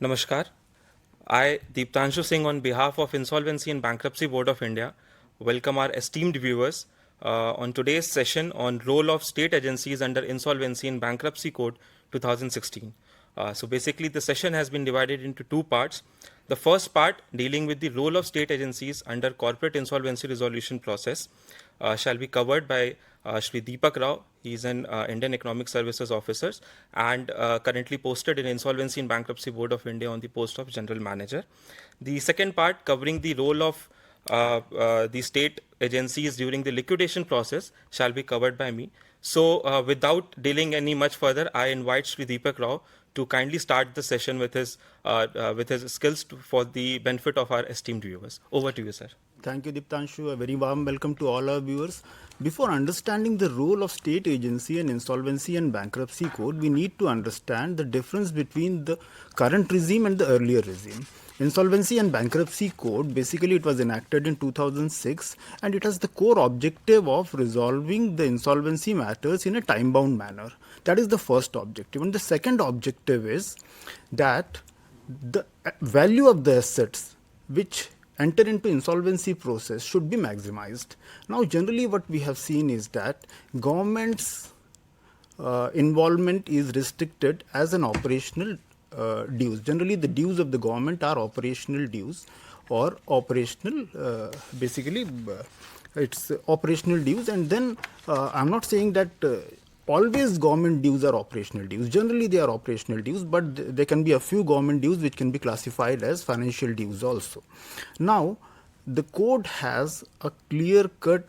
Namaskar. I, Deeptanshu Singh, on behalf of Insolvency and Bankruptcy Board of India, welcome our esteemed viewers on today's session on role of state agencies under Insolvency and Bankruptcy Code 2016. So basically, the session has been divided into two parts. The first part, dealing with the role of state agencies under corporate insolvency resolution process, shall be covered by Shri Deepak Rao. He is an Indian Economic Services Officer and currently posted in Insolvency and Bankruptcy Board of India on the post of General Manager. The second part, covering the role of the state agencies during the liquidation process, shall be covered by me. So without dealing any much further, I invite Shri Deepak Rao to kindly start the session with his skills for the benefit of our esteemed viewers. Over to you, sir. Thank you, Deeptanshu. A very warm welcome to all our viewers. Before understanding the role of state agency and insolvency and bankruptcy code, we need to understand the difference between the current regime and the earlier regime. Insolvency and Bankruptcy Code, basically it was enacted in 2006 and it has the core objective of resolving the insolvency matters in a time-bound manner. That is the first objective. And the second objective is that the value of the assets which enter into insolvency process should be maximized. Now generally what we have seen is that government's involvement is restricted as an operational dues. Generally, the dues of the government are operational dues or operational, it's operational dues. And then I'm not saying that always government dues are operational dues. Generally, they are operational dues, but there can be a few government dues which can be classified as financial dues also. Now, the code has a clear-cut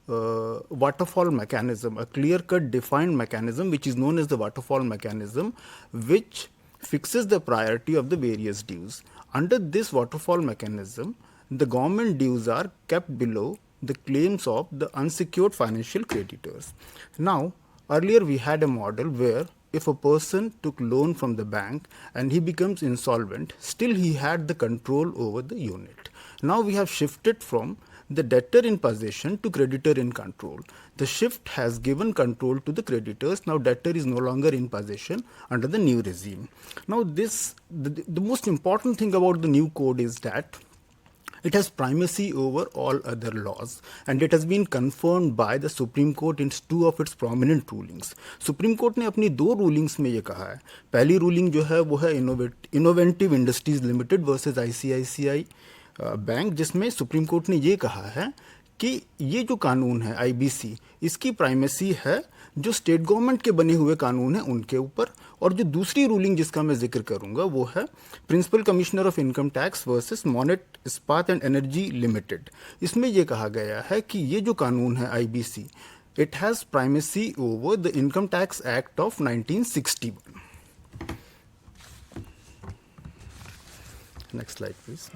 waterfall mechanism, a clear-cut defined mechanism which is known as the waterfall mechanism, which fixes the priority of the various dues. Under this waterfall mechanism, the government dues are kept below the claims of the unsecured financial creditors. Now, earlier we had a model where if a person took loan from the bank and he becomes insolvent, still he had the control over the unit. Now we have shifted from the debtor in possession to creditor in control. The shift has given control to the creditors. Now debtor is no longer in possession under the new regime. Now the most important thing about the new code is that it has primacy over all other laws, and it has been confirmed by the Supreme Court in two of its prominent rulings. Supreme Court ने अपनी दो rulings में ये कहा है. पहली ruling जो है वो है Innovative Industries Limited versus ICICI bank, जिसमें सुप्रीम कोर्ट ने ये कहा है कि ये जो कानून है IBC, इसकी प्राइमेसी है जो स्टेट गवर्नमेंट के बने हुए कानून हैं उनके ऊपर. और जो दूसरी रूलिंग जिसका मैं जिक्र करूंगा वो है principal commissioner of income tax versus Monet Ispat and energy limited. इसमें ये कहा गया है कि ये जो कानून है IBC, it has primacy over the income tax act of 1961. Next slide please.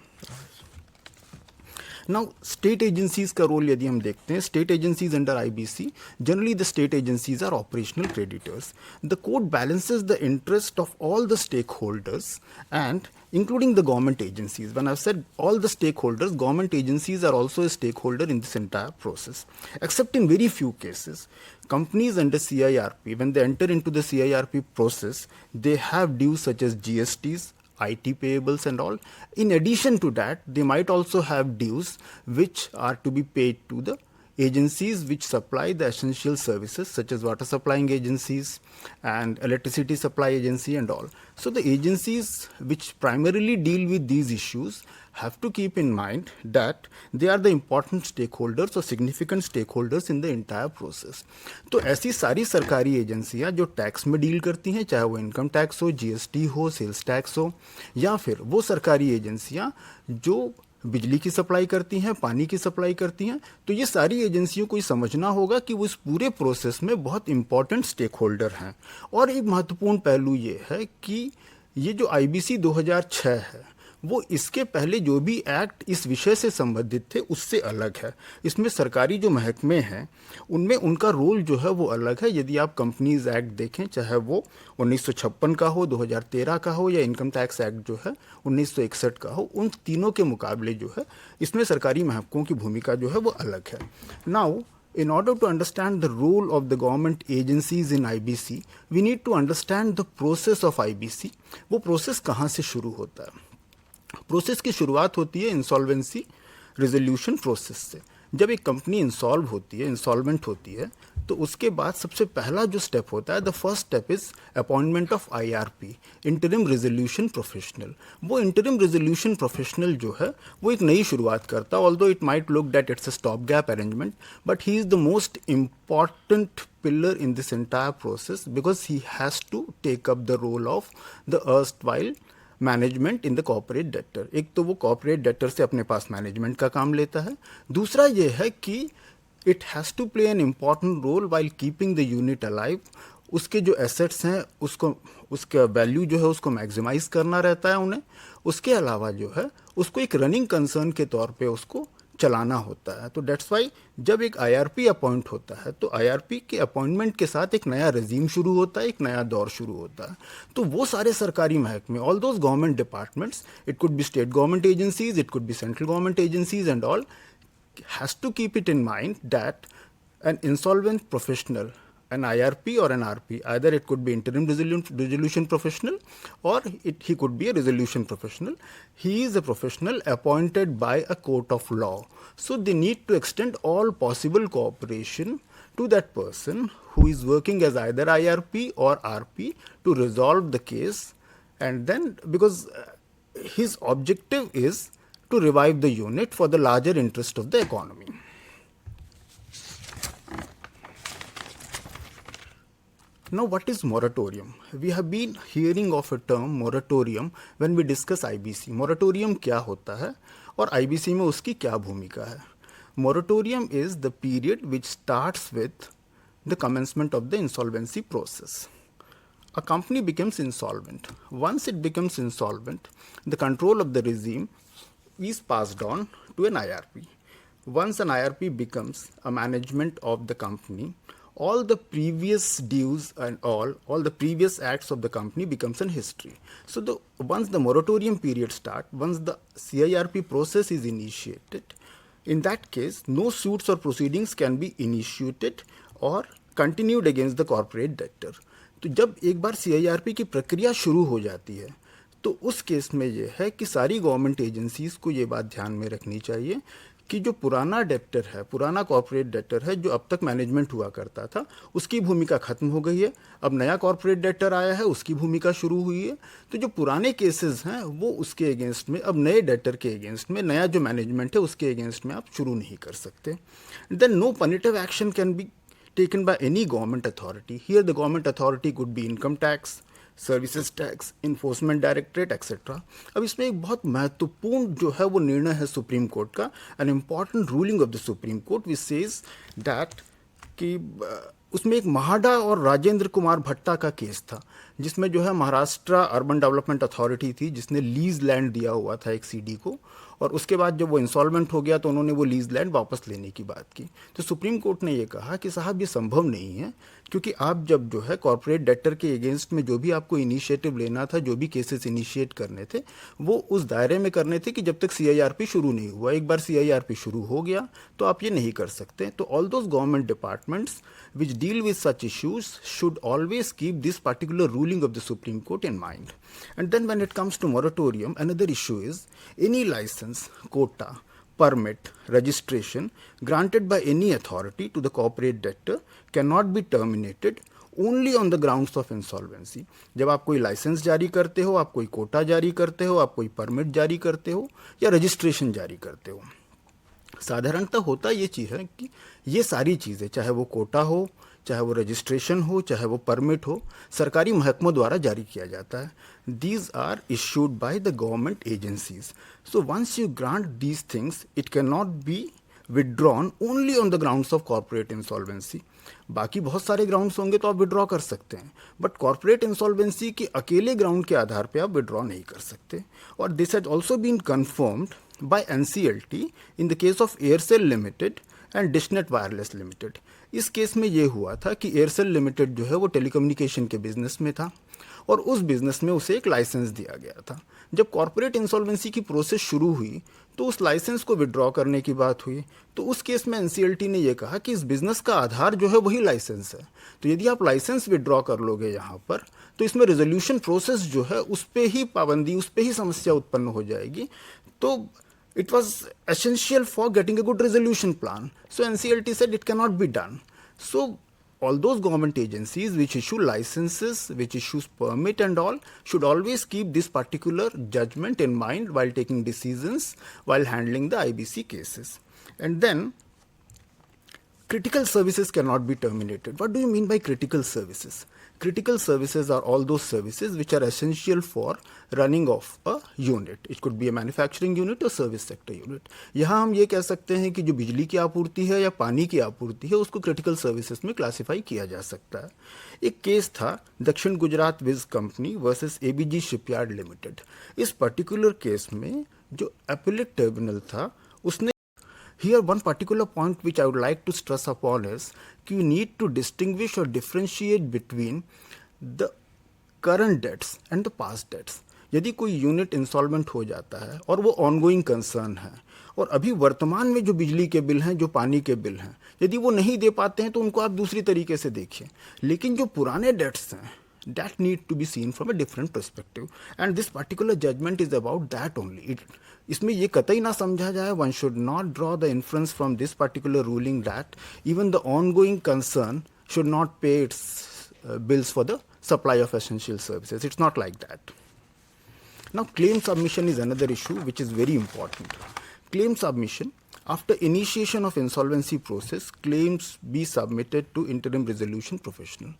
Now, state agencies का रोल यदि हम देखते हैं, state agencies under IBC, generally the state agencies are operational creditors. The code balances the interest of all the stakeholders and including the government agencies. When I've said all the stakeholders, government agencies are also a stakeholder in this entire process, except in very few cases. Companies under CIRP, when they enter into the CIRP process, they have dues such as GSTs, IT payables and all. In addition to that, they might also have dues which are to be paid to the agencies which supply the essential services such as water supplying agencies and electricity supply agency and all. So the agencies which primarily deal with these issues have to keep in mind that they are the important stakeholders or significant stakeholders in the entire process. तो ऐसी सारी सरकारी एजेंसियां जो tax में deal करती हैं, चाहे वो इनकम टैक्स हो, जीएसटी हो, सेल्स टैक्स हो, या फिर वो सरकारी एजेंसियां जो बिजली की सप्लाई करती हैं, पानी की सप्लाई करती हैं, तो ये सारी एजेंसियों को ये समझना होगा कि वो इस पूरे प्रोसेस में बहुत इंपॉर्टेंट स्टेक होल्डर हैं. और एक महत्वपूर्ण पहलू ये है कि ये जो IBC 2006 है वो इसके पहले जो भी एक्ट इस विषय से संबंधित थे उससे अलग है. इसमें सरकारी जो महकमे हैं उनमें उनका रोल जो है वो अलग है. यदि आप कंपनीज एक्ट देखें, चाहे वो 1956 का हो, 2013 का हो, या इनकम टैक्स एक्ट जो है 1961 का हो, उन तीनों के मुकाबले जो है इसमें सरकारी महकमों की भूमिका जो है वो अलग है. Now in order to understand the role of the government agencies in IBC, we need to understand the process of IBC. वो process कहाँ से शुरू होता है? Process की शुरुआत होती है इंसॉल्वेंसी रेजोल्यूशन प्रोसेस से. जब एक कंपनी इंसॉल्व होती है, इंसॉल्वेंट होती है, तो उसके बाद सबसे पहला जो स्टेप होता है, the first step is appointment of IRP, interim resolution professional. वो इंटरिम रेजोल्यूशन प्रोफेशनल जो है वो एक नई शुरुआत करता है, although it might look that it's a stop gap arrangement, but he is the most important pillar in this entire process because he has to take up the role of the erstwhile management in the corporate debtor. एक तो वो corporate debtor से अपने पास management का काम लेता है. दूसरा ये है कि it has to play an important role while keeping the unit alive. उसके जो एसेट्स हैं उसको, उसका वैल्यू जो है उसको मैक्सिमाइज करना रहता है उन्हें. उसके अलावा जो है उसको एक रनिंग कंसर्न के तौर पे उसको चलाना होता है. तो डेट्स वाई जब एक IRP अपॉइंट होता है तो IRP के अपॉइंटमेंट के साथ एक नया रजीम शुरू होता है, एक नया दौर शुरू होता है. तो वो सारे सरकारी महकमे, all those government departments, it could be state government agencies, it could be central government agencies and all, has to keep it in mind that an insolvent professional, an IRP or an RP, either it could be interim resolution professional or he could be a resolution professional. He is a professional appointed by a court of law. So they need to extend all possible cooperation to that person who is working as either IRP or RP to resolve the case. And then because his objective is to revive the unit for the larger interest of the economy. Now, what is moratorium? We have been hearing of a term moratorium when we discuss IBC. Moratorium क्या होता है और IBC में उसकी क्या भूमिका है? Moratorium is the period which starts with the commencement of the insolvency process. A company becomes insolvent. Once it becomes insolvent, the control of the regime is passed on to an IRP. Once an IRP becomes a management of the company, all the previous dues and all the previous acts of the company becomes an history. So once the moratorium period starts, once the CIRP process is initiated, in that case, no suits or proceedings can be initiated or continued against the corporate debtor. तो जब एक बार CIRP की प्रक्रिया शुरू हो जाती है तो उस केस में ये है कि सारी गवर्नमेंट एजेंसीज को ये बात ध्यान में रखनी चाहिए कि जो पुराना डेप्टर है, पुराना कॉर्पोरेट डेप्टर है, जो अब तक मैनेजमेंट हुआ करता था, उसकी भूमिका खत्म हो गई है. अब नया कॉर्पोरेट डेप्टर आया है, उसकी भूमिका शुरू हुई है. तो जो पुराने केसेस हैं वो उसके अगेंस्ट में, अब नए डेप्टर के अगेंस्ट में, नया जो मैनेजमेंट है उसके अगेंस्ट में आप शुरू नहीं कर सकते. Then no punitive action can be taken by any government authority. Here the government authority could be income tax, services tax, enforcement directorate etcetera. अब इसमें एक बहुत महत्वपूर्ण जो है वो निर्णय है सुप्रीम कोर्ट का, an important ruling of the supreme court which says that कि उसमें एक महाडा और राजेंद्र कुमार भट्टा का केस था जिसमें जो है महाराष्ट्र अर्बन डेवलपमेंट अथॉरिटी थी जिसने लीज लैंड दिया हुआ था एक CD को, और उसके बाद जब वो इंसॉल्वेंट हो गया तो उन्होंने वो लीज लैंड वापस लेने की बात की. तो सुप्रीम कोर्ट ने ये कहा कि साहब ये संभव नहीं है, क्योंकि आप जब जो है कॉर्पोरेट डेटर के अगेंस्ट में जो भी आपको इनिशिएटिव लेना था, जो भी केसेस इनिशिएट करने थे, वो उस दायरे में करने थे कि जब तक CIRP शुरू नहीं हुआ. एक बार CIRP शुरू हो गया तो आप ये नहीं कर सकते. तो all those government departments which deal with such issues should always keep this particular ruling of the Supreme Court in mind. And then when it comes to moratorium, another issue is any license, quota, permit, registration granted by any authority to the corporate debtor cannot be terminated only on the grounds of insolvency. जब आप कोई licence जारी करते हो, आप कोई कोटा जारी करते हो, आप कोई परमिट जारी करते हो या रजिस्ट्रेशन जारी करते हो, साधारणतः होता ये चीज़ है कि ये सारी चीज़ें, चाहे वो कोटा हो, चाहे वो रजिस्ट्रेशन हो, चाहे वो परमिट हो, सरकारी महकमों द्वारा जारी किया जाता है. These are issued by the government agencies. So once you grant these things it can not be withdrawn only on the grounds of corporate insolvency. बाकी बहुत सारे ग्राउंड्स होंगे तो आप विड्रॉ कर सकते हैं, बट कॉर्पोरेट इंसॉल्वेंसी के अकेले ग्राउंड के आधार पे आप विड्रॉ नहीं कर सकते. और this has also been confirmed by NCLT in the case of Aircel Limited and Dishnet Wireless Limited. इस केस में ये हुआ था कि एयरसेल लिमिटेड जो है वो टेलीकम्युनिकेशन के बिजनेस में था और उस बिजनेस में उसे एक लाइसेंस दिया गया था। जब कॉर्पोरेट इंसॉल्वेंसी की प्रोसेस शुरू हुई तो उस लाइसेंस को विड्रॉ करने की बात हुई। तो उस केस में एनसीएलटी ने यह कहा कि इस बिजनेस का आधार जो है वही लाइसेंस है, तो यदि आप लाइसेंस विड्रॉ कर लोगे यहाँ पर तो इसमें रेजोल्यूशन प्रोसेस जो है उस पर ही पाबंदी, उस पर ही समस्या उत्पन्न हो जाएगी। तो it was essential for getting a good resolution plan. So NCLT said it cannot be done. So all those government agencies which issue licenses, which issues permit and all, should always keep this particular judgment in mind while taking decisions, while handling the IBC cases. And then critical services cannot be terminated. What do you mean by critical services? Critical services are all those services which are essential for running of a unit. It could be a manufacturing unit or service sector unit. यहाँ हम ये कह सकते हैं कि जो बिजली की आपूर्ति है या पानी की आपूर्ति है उसको क्रिटिकल सर्विसेज में क्लासिफाई किया जा सकता है। एक केस था Dakshin Gujarat Vij company versus ABG shipyard limited. इस पर्टिकुलर केस में जो अपीलेट ट्रिब्यूनल था उसने here one particular point which I would like to stress upon is that you need to distinguish or differentiate between the current debts and the past debts. यदि कोई unit insolvent हो जाता है और वो ongoing concern है और अभी वर्तमान में जो बिजली के बिल हैं, जो पानी के बिल हैं, यदि वो नहीं दे पाते हैं तो उनको आप दूसरी तरीके से देखिए। लेकिन जो पुराने डेट्स हैं, that need to be seen from a different perspective, and this particular judgment is about that only. इसमें ये कतई ना समझा जाए, one should not draw the inference from this particular ruling that even the ongoing concern should not pay its bills for the supply of essential services. It's not like that. Now claim submission is another issue which is very important. Claim submission, after initiation of insolvency process, claims be submitted to interim resolution professional.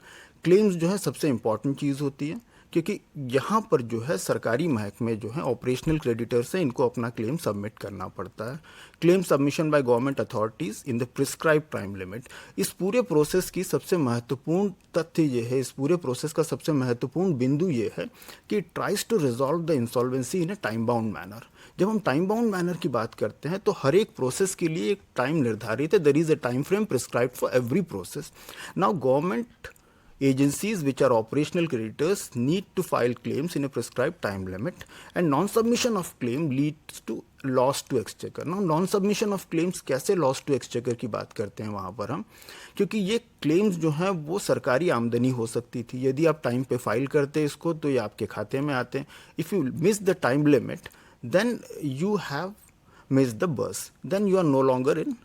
Claims जो है सबसे important चीज़ होती है, क्योंकि यहाँ पर जो है सरकारी महकमे जो है ऑपरेशनल क्रेडिटर्स हैं, इनको अपना क्लेम सबमिट करना पड़ता है। Claim submission by government authorities in the prescribe time limit. इस पूरे प्रोसेस की सबसे महत्वपूर्ण तथ्य ये है, इस पूरे प्रोसेस का सबसे महत्वपूर्ण बिंदु ये है कि tries to resolve the insolvency in a time bound manner. जब हम टाइम बाउंड मैनर की बात करते हैं तो हर एक प्रोसेस के लिए एक टाइम निर्धारित है। There is a time frame prescribed for every process. Now government agencies which are operational creditors need to file claims in a prescribed time limit, and non-submission of claim leads to loss to exchequer. Now non-submission of claims कैसे loss to exchequer की बात करते हैं वहाँ पर हम, क्योंकि ये claims जो हैं वो सरकारी आमदनी हो सकती थी। यदि आप टाइम पे फाइल करते इसको तो ये आपके खाते में आते हैं। If you miss the time limit, then you have missed the bus, then you are no longer in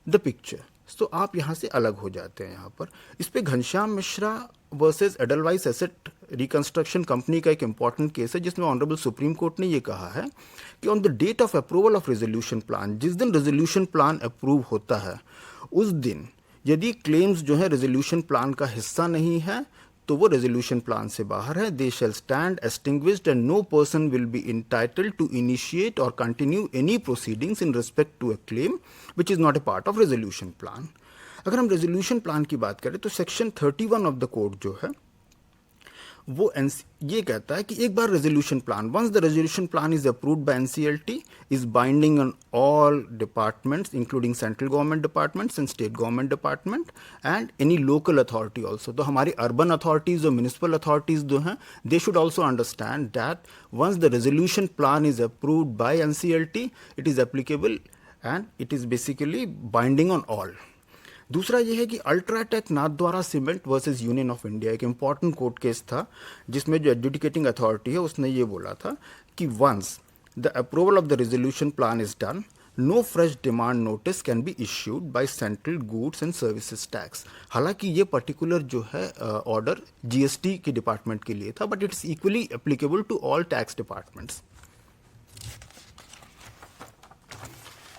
the picture. तो आप यहाँ से अलग हो जाते हैं। यहाँ पर इस पे Ghanshyam Mishra versus Edelweiss asset reconstruction company का एक इंपॉर्टेंट केस है, जिसमें ऑनरेबल सुप्रीम कोर्ट ने ये कहा है कि on the date of approval of resolution plan, जिस दिन रेजोल्यूशन प्लान अप्रूव होता है उस दिन यदि क्लेम्स जो है रेजोल्यूशन प्लान का हिस्सा नहीं है तो वो रेजोल्यूशन प्लान से बाहर है। They shall stand extinguished and no person will be entitled to initiate or continue any proceedings in respect to a claim which is not a part of resolution plan. अगर हम resolution plan की बात करें तो section 31 of the code जो है वो ये कहता है कि एक बार resolution plan, once the resolution plan is approved by NCLT, is binding on all departments including central government departments and state government department and any local authority also. तो हमारी अर्बन अथॉरिटीज और म्यूनिसिपल अथॉरिटीज जो हैं they should also understand that once the resolution plan is approved by NCLT it is applicable and it is basically binding on all. दूसरा ये है कि UltraTech Nathdwara cement versus union of India एक important court case था, जिसमें जो adjudicating authority है उसने ये बोला था कि once the approval of the resolution plan is done, no fresh demand notice can be issued by central goods and services tax. हालांकि ये पर्टिकुलर जो है ऑर्डर जीएसटी के डिपार्टमेंट के लिए था, but it's equally applicable to all tax departments.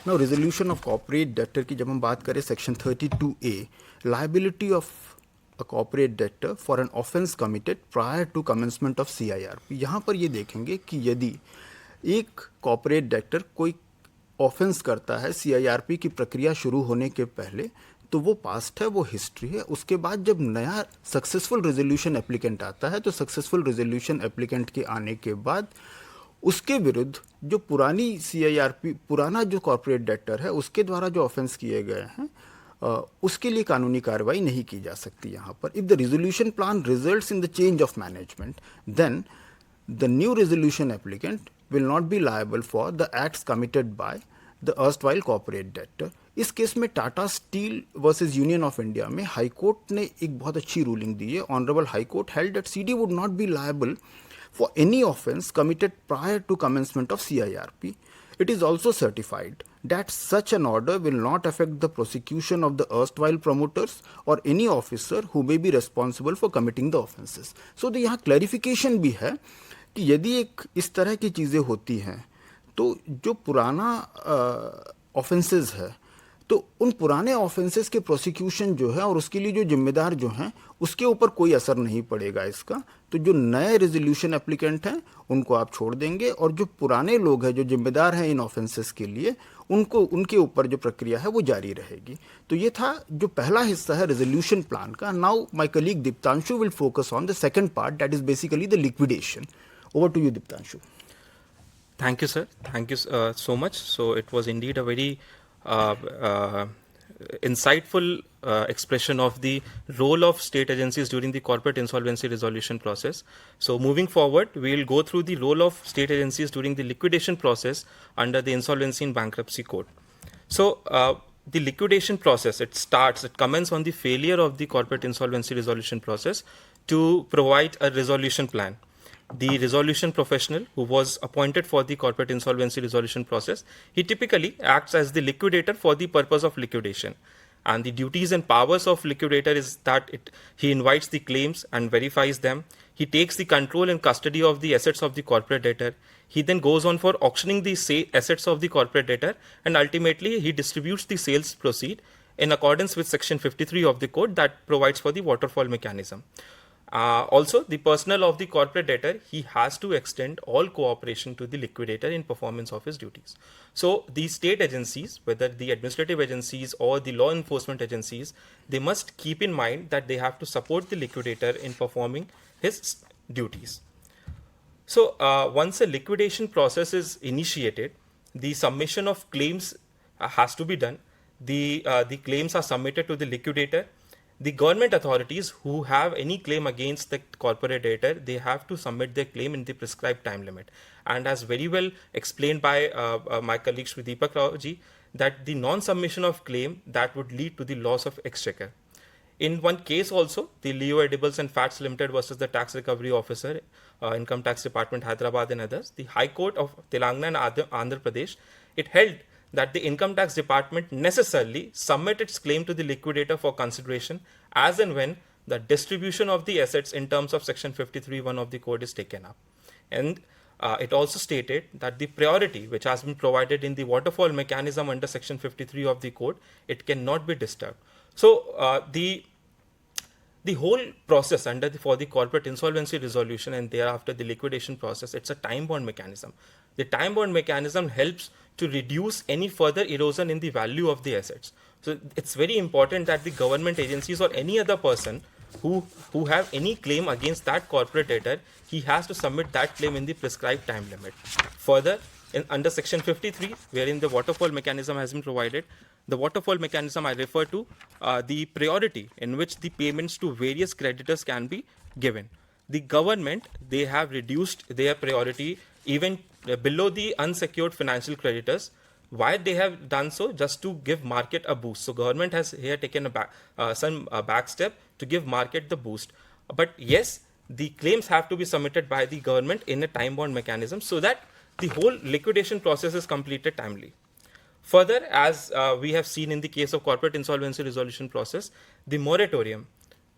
Now resolution of corporate debtor की जब हम बात करें, section 32A, liability of a corporate debtor for an offence committed prior to commencement of CIRP। यहाँ पर ये देखेंगे कि यदि एक कॉर्पोरेट डेटर कोई ऑफेंस करता है CIRP की प्रक्रिया शुरू होने के पहले, तो वो पास्ट है, वो हिस्ट्री है। उसके बाद जब नया सक्सेसफुल रेजोल्यूशन एप्लीकेंट आता है तो सक्सेसफुल रेजोल्यूशन एप्लीकेंट के आने के बाद उसके विरुद्ध जो पुरानी CIRP, पुराना जो कॉर्पोरेट डेटर है उसके द्वारा जो ऑफेंस किए गए हैं उसके लिए कानूनी कार्रवाई नहीं की जा सकती यहाँ पर. If the resolution plan results in the change of management, then the new resolution applicant will not be liable for the acts committed by the erstwhile corporate debtor. इस केस में Tata steel versus union of India में high court ने एक बहुत अच्छी ruling दी है. Honourable high court held that CD would not be liable for any offence committed prior to commencement of CIRP. It is also certified that such an order will not affect the prosecution of the erstwhile promoters or any officer who may be responsible for committing the offences. So यहाँ clarification भी है कि यदि एक इस तरह की चीज़ें होती हैं तो जो पुराना ऑफेंसेस है तो उन पुराने ऑफेंसेस के प्रोसिक्यूशन जो है और उसके लिए जो जिम्मेदार जो हैं उसके ऊपर कोई असर नहीं पड़ेगा इसका. तो जो नए रेजोल्यूशन एप्लीकेंट हैं उनको आप छोड़ देंगे और जो पुराने लोग हैं जो जिम्मेदार हैं इन ऑफेंसेस के लिए उनको उनके ऊपर जो प्रक्रिया है वो जारी रहेगी. तो ये था जो पहला हिस्सा है रेजोल्यूशन प्लान का. Now my colleague Diptanshu will focus on the second part, that is basically the liquidation. Over to you, Deeptanshu. Thank you, sir. Thank you so much. So it was indeed a very insightful expression of the role of state agencies during the corporate insolvency resolution process. So moving forward, we will go through the role of state agencies during the liquidation process under the Insolvency and Bankruptcy Code. So the liquidation process, it commences on the failure of the corporate insolvency resolution process to provide a resolution plan. The resolution professional who was appointed for the corporate insolvency resolution process, he typically acts as the liquidator for the purpose of liquidation. And the duties and powers of liquidator is that he invites the claims and verifies them. He takes the control and custody of the assets of the corporate debtor. He then goes on for auctioning the assets of the corporate debtor, and ultimately he distributes the sales proceed in accordance with section 53 of the code that provides for the waterfall mechanism. Also, the personnel of the corporate debtor, he has to extend all cooperation to the liquidator in performance of his duties. So, the state agencies, whether the administrative agencies or the law enforcement agencies, they must keep in mind that they have to support the liquidator in performing his duties. So, once a liquidation process is initiated, the submission of claims has to be done. The claims are submitted to the liquidator. The government authorities who have any claim against the corporate debtor, they have to submit their claim in the prescribed time limit. And as very well explained by my colleague Shri Deepak ji, that the non-submission of claim, that would lead to the loss of exchequer. In one case also, the Leo Edibles and Fats Limited versus the Tax Recovery Officer, Income Tax Department, Hyderabad and others, the High Court of Telangana and Andhra Pradesh, it held that the Income Tax Department necessarily submit its claim to the liquidator for consideration as and when the distribution of the assets in terms of section 53(1) of the code is taken up. And it also stated that the priority which has been provided in the waterfall mechanism under section 53 of the code, it cannot be disturbed. So the whole process for the corporate insolvency resolution and thereafter the liquidation process, it's a time-bound mechanism. The time-bound mechanism helps to reduce any further erosion in the value of the assets. So it's very important that the government agencies or any other person who have any claim against that corporate debtor, he has to submit that claim in the prescribed time limit. Further, under section 53, wherein the waterfall mechanism has been provided, the waterfall mechanism I refer to the priority in which the payments to various creditors can be given. The government, they have reduced their priority even below the unsecured financial creditors. Why they have done so? Just to give market a boost. So government has here taken a back step to give market the boost. But yes, the claims have to be submitted by the government in a time-bound mechanism so that the whole liquidation process is completed timely. Further, as we have seen in the case of corporate insolvency resolution process, the moratorium,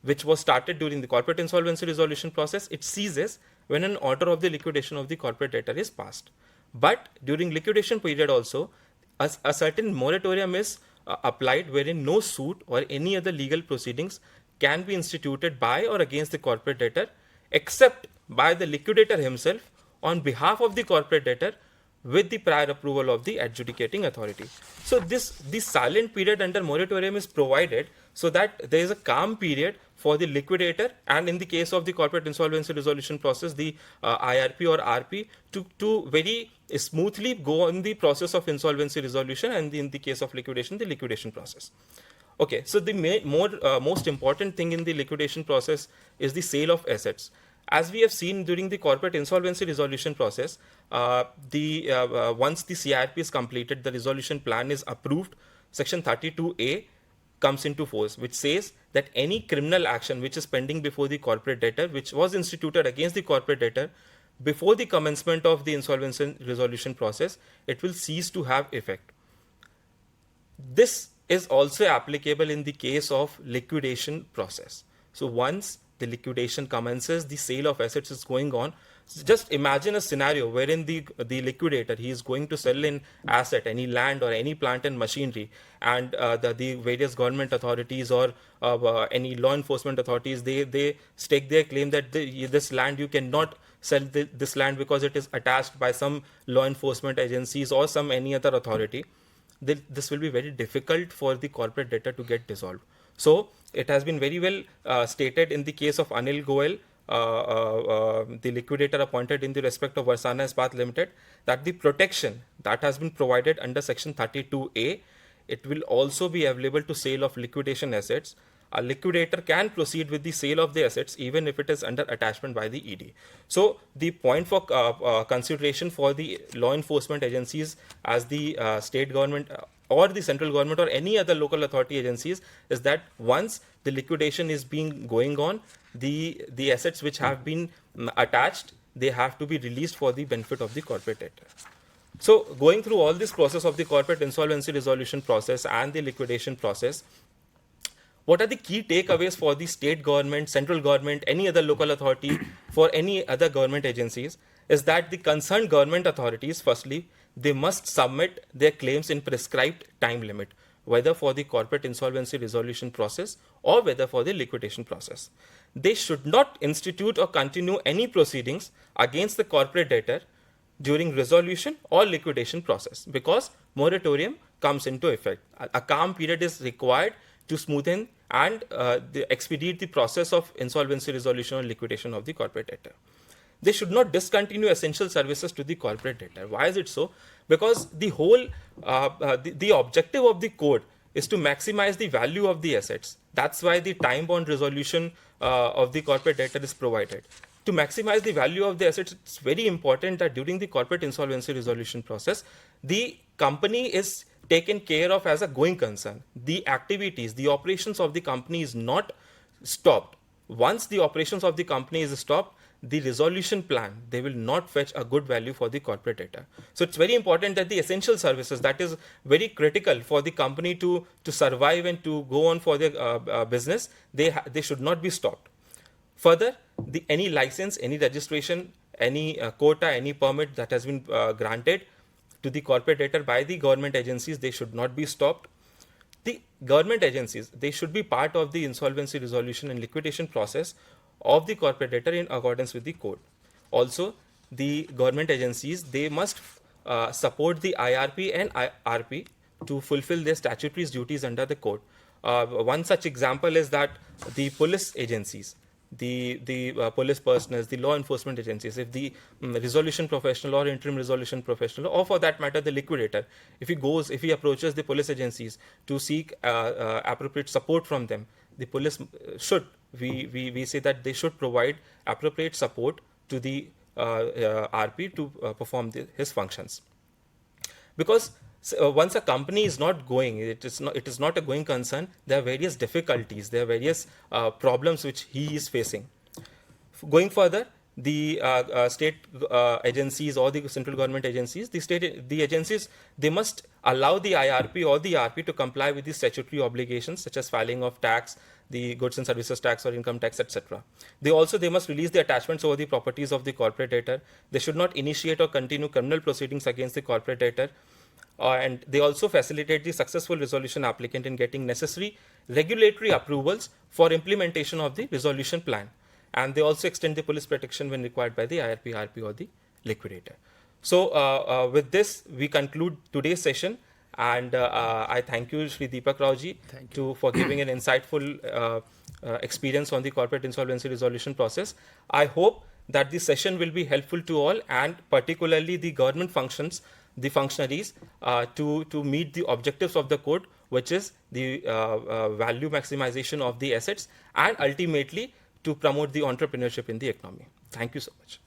which was started during the corporate insolvency resolution process, it ceases when an order of the liquidation of the corporate debtor is passed. But during liquidation period also, a certain moratorium is applied wherein no suit or any other legal proceedings can be instituted by or against the corporate debtor except by the liquidator himself on behalf of the corporate debtor with the prior approval of the adjudicating authority. So this silent period under moratorium is provided so that there is a calm period for the liquidator, and in the case of the corporate insolvency resolution process, the IRP or RP, to very smoothly go on the process of insolvency resolution, and in the case of liquidation, the liquidation process. Okay, so the most important thing in the liquidation process is the sale of assets. As we have seen during the corporate insolvency resolution process, once the CIRP is completed, the resolution plan is approved. Section 32A comes into force, which says that any criminal action which is pending before the corporate debtor, which was instituted against the corporate debtor before the commencement of the insolvency resolution process, it will cease to have effect. This is also applicable in the case of liquidation process. So once the liquidation commences, the sale of assets is going on. So just imagine a scenario wherein the liquidator, he is going to sell an asset, any land or any plant and machinery, and the various government authorities or any law enforcement authorities, they stake their claim that this land, you cannot sell this land because it is attached by some law enforcement agencies or some any other authority. This will be very difficult for the corporate debtor to get dissolved. So it has been very well stated in the case of Anil Goel, the liquidator appointed in the respect of Varsana Ispat Limited, that the protection that has been provided under section 32A, it will also be available to sale of liquidation assets. A liquidator can proceed with the sale of the assets even if it is under attachment by the ED. So the point for consideration for the law enforcement agencies as the state government or the central government or any other local authority agencies is that once the liquidation is going on, the assets which have been attached, they have to be released for the benefit of the corporate debtor. So going through all this process of the corporate insolvency resolution process and the liquidation process, what are the key takeaways for the state government, central government, any other local authority, for any other government agencies, is that the concerned government authorities, firstly, they must submit their claims in prescribed time limit, whether for the corporate insolvency resolution process or whether for the liquidation process. They should not institute or continue any proceedings against the corporate debtor during resolution or liquidation process, because moratorium comes into effect. A calm period is required to smoothen and expedite the process of insolvency resolution or liquidation of the corporate debtor. They should not discontinue essential services to the corporate debtor. Why is it so? Because the whole the objective of the code is to maximize the value of the assets. That's why the time-bound resolution of the corporate debtor is provided. To maximize the value of the assets, it's very important that during the corporate insolvency resolution process, the company is taken care of as a going concern. The activities, the operations of the company is not stopped. Once the operations of the company is stopped, the resolution plan, they will not fetch a good value for the corporate debtor. So it's very important that the essential services, that is very critical for the company to survive and to go on for their business, they should not be stopped. Further, any license, any registration, any quota, any permit that has been granted to the corporate debtor by the government agencies, they should not be stopped. The government agencies, they should be part of the insolvency resolution and liquidation process of the corporate debtor in accordance with the code. Also, the government agencies, they must support the IRP and IRP to fulfill their statutory duties under the code. One such example is that the police agencies, the police personnel, the law enforcement agencies, if the resolution professional or interim resolution professional, or for that matter the liquidator, if he approaches the police agencies to seek appropriate support from them, the police should, we say that they should provide appropriate support to the RP to perform his functions. Because once a company is not going, it is not a going concern, there are various difficulties, there are various problems which he is facing. Going further, the state agencies or the central government agencies, the agencies, they must allow the IRP or the RP to comply with the statutory obligations such as filing of tax, the goods and services tax or income tax, etc. They must release the attachments over the properties of the corporate debtor. They should not initiate or continue criminal proceedings against the corporate debtor. And they also facilitate the successful resolution applicant in getting necessary regulatory approvals for implementation of the resolution plan. And they also extend the police protection when required by the IRP, RP or the liquidator. So with this, we conclude today's session. And I thank you, Shri Deepak Raoji, for giving an insightful experience on the corporate insolvency resolution process. I hope that the session will be helpful to all, and particularly the government functionaries, to meet the objectives of the code, which is the value maximization of the assets, and ultimately to promote the entrepreneurship in the economy. Thank you so much.